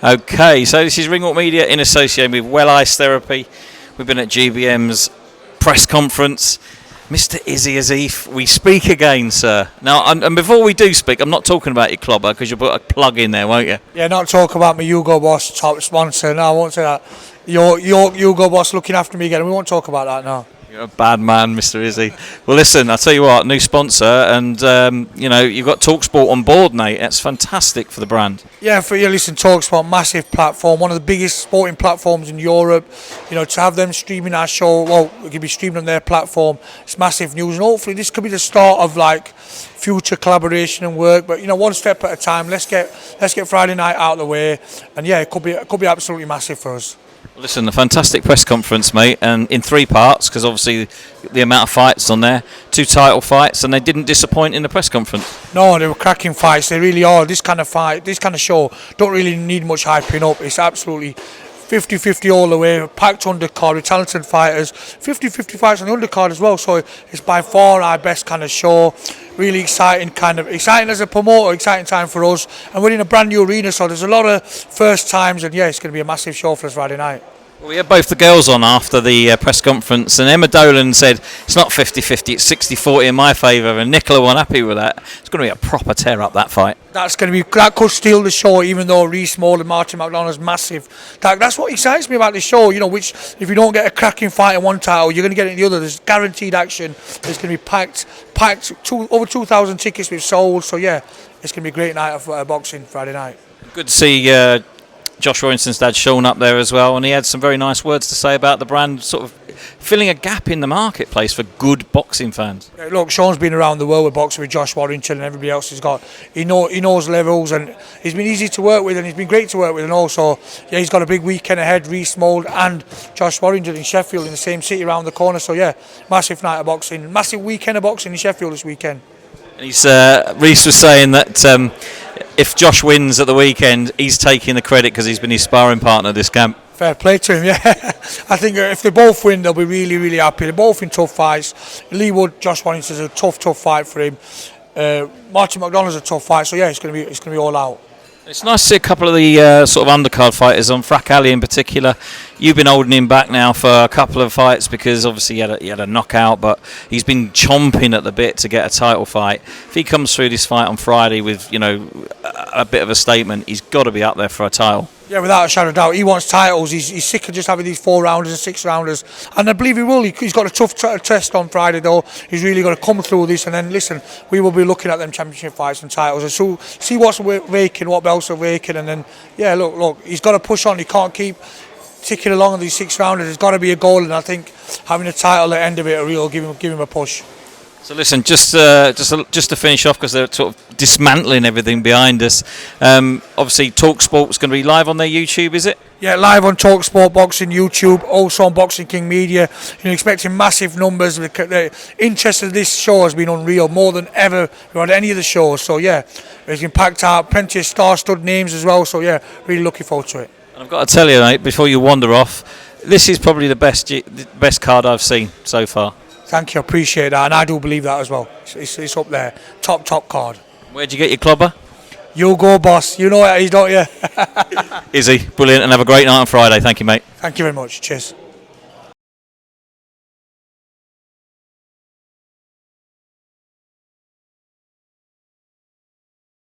Okay, so this is Ringwalk Media in association with Well Ice Therapy. We've been at GBM's press conference. Mr. Izzy Asif, we speak again, sir. Now, and before we do speak, I'm not talking about your clobber because you'll put a plug in there, won't you? Yeah, not talk about my Hugo Boss top sponsor. No, I won't say that. Your Hugo Boss looking after me again. We won't talk about that now. You're a bad man, Mr. Izzy. Well, listen, I'll tell you what, new sponsor, and you've got TalkSport on board, mate. That's fantastic for the brand. Yeah, listen, TalkSport, massive platform, one of the biggest sporting platforms in Europe. To have them streaming our show, well, we could be streaming on their platform. It's massive news, and hopefully this could be the start of future collaboration and work. But one step at a time. Let's get Friday night out of the way, and yeah, it could be absolutely massive for us. Listen, a fantastic press conference, mate, and in 3 parts, because obviously the amount of fights on there, 2 title fights, and they didn't disappoint in the press conference. No, they were cracking fights. They really are. This kind of fight, this kind of show, don't really need much hyping up. It's absolutely 50-50 all the way, packed undercard with talented fighters, 50-50 fights on the undercard as well, so it's by far our best kind of show. Really exciting as a promoter, exciting time for us, and we're in a brand new arena, so there's a lot of first times, and yeah, it's going to be a massive show for us Friday night. Well, we had both the girls on after the press conference, and Emma Dolan said it's not 50-50, it's 60-40 in my favour, and Nicola wasn't happy with that. It's going to be a proper tear up, that fight. That could steal the show, even though Reece Moore and Martin McDonough's massive. That's what excites me about the show, which if you don't get a cracking fight in one title, you're going to get it in the other. There's guaranteed action. It's going to be packed. Over 2,000 tickets we've sold, so yeah, it's going to be a great night of boxing Friday night. Good to see Josh Robinson's dad Sean up there as well, and he had some very nice words to say about the brand sort of filling a gap in the marketplace for good boxing fans. Look, Sean's been around the world with boxing with Josh Warrington and everybody else he knows levels, and he's been easy to work with, and he's been great to work with, and also he's got a big weekend ahead, Reece Mould and Josh Warrington in Sheffield in the same city around the corner, so yeah, massive night of boxing, massive weekend of boxing in Sheffield this weekend. And Reece was saying that if Josh wins at the weekend, he's taking the credit because he's been his sparring partner this camp. Fair play to him, yeah. I think if they both win, they'll be really, really happy. They're both in tough fights. Lee Wood, Josh Warrington's a tough fight for him. Martin McDonough's a tough fight, so yeah, it's going to be all out. It's nice to see a couple of the sort of undercard fighters on. Frak Ali in particular. You've been holding him back now for a couple of fights because obviously he had a knockout, but he's been chomping at the bit to get a title fight. If he comes through this fight on Friday with a bit of a statement, he's got to be up there for a title. Yeah, without a shadow of doubt. He wants titles. He's sick of just having these 4-rounders and 6-rounders. And I believe he will. He's got a tough test on Friday, though. He's really got to come through this. And then, listen, we will be looking at them championship fights and titles. And so see what's vacant, what belts are vacant. And then, yeah, look, he's got to push on. He can't keep ticking along on these 6-rounders. There's got to be a goal. And I think having a title at the end of it will give him a push. So listen, just to finish off, because they're sort of dismantling everything behind us. Obviously, TalkSport's going to be live on their YouTube, is it? Yeah, live on TalkSport Boxing YouTube, also on Boxing King Media. Expecting massive numbers. The interest of this show has been unreal, more than ever we've had any of the shows. So yeah, it's been packed out. Plenty of star-stud names as well. So yeah, really looking forward to it. And I've got to tell you, mate, before you wander off, this is probably the best card I've seen so far. Thank you, appreciate that, and I do believe that as well. It's up there, top card. Where'd you get your clobber? Hugo Boss, you know what it is, don't you? Izzy, brilliant, and have a great night on Friday. Thank you, mate. Thank you very much. Cheers.